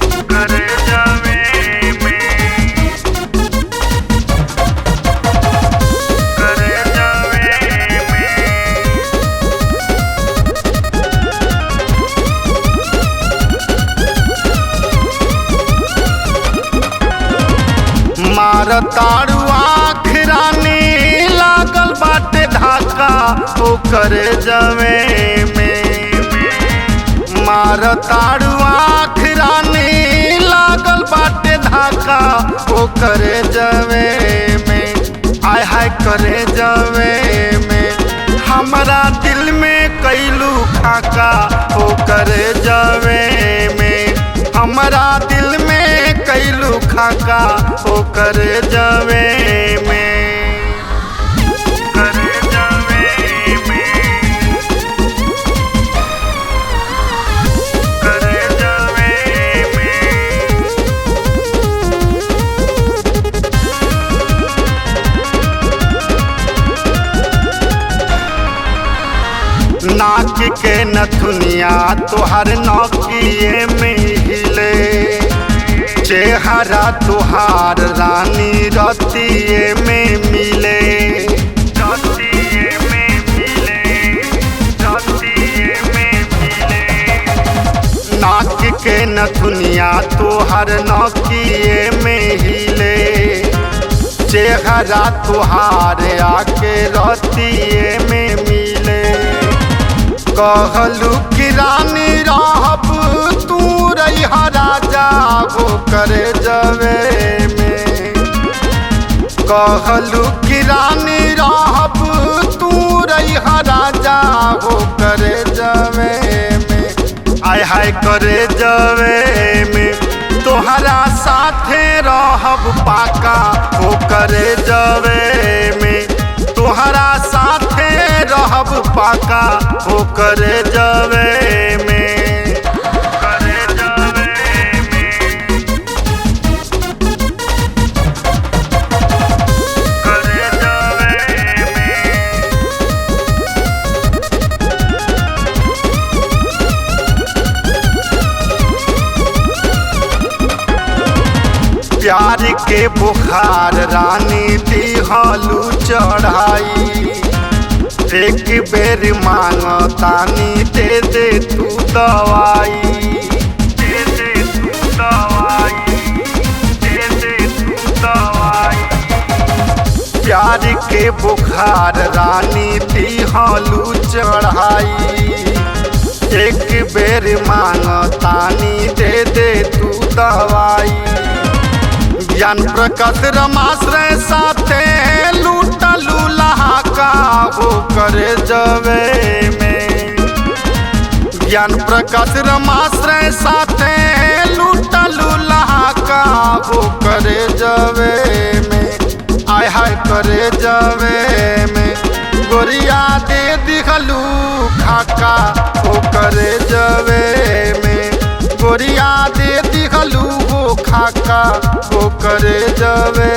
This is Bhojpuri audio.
करे जावे में, करे जावे में। मारताड़ू आखिरानी लागल बाटे धाका ओ करे जावे में। मारताड़ू आखिरानी लागल बाटे धाका ओ करे जावे में। आय हाय करे जावे में। हमरा दिल में कैलू खाका ओ करे जावे में। हमरा दिल में कैलू खाका ओ करे जावे में, करे जावे में, करे जावे में। नाक के नथुनिया तोहर नौकिए में हिले। चेहरा तुहार रानी रतिये में मिले, रतिये में मिले, रतिये में मिले। नाक के नथुनिया तोहर नौकिये में हिले। चेहरा तुहार आके रतिये में मिले। कहलू कि रानी रहब तू रहिहा राजा हो करे जावे में। कहलू कि रानी रहब तू रहिहा राजा हो करे जावे में। आय हाय करे जावे में। तोहरा साथे रहब पाका हो करे जावे में। तोहरा साथे रहब पाका हो करे जावे में, करे जावे में, करे जावे में। प्यार के बुखार रानी दिहलू चढ़ाई। एक बेर मांगतानी दे दे तू दवाई, दे दे तू दवाई, दे दे तू दवाई। प्यार के बुखार रानी दिहलू चढ़ाई। एक बेर मांगतानी दे दे तू दवाई। ज्ञान प्रकाश रमाश्रय साथे लूटलू लहाका हो करे जावे में। ज्ञान प्रकाश रमाश्रय साथे लूटलू लहाका हो करे जावे में। आय हाय करे जावे में। गोरिया दे दिखलू खाका हो करे जावे में। गोरिया दे दिखलू हो खाका हो करे जावे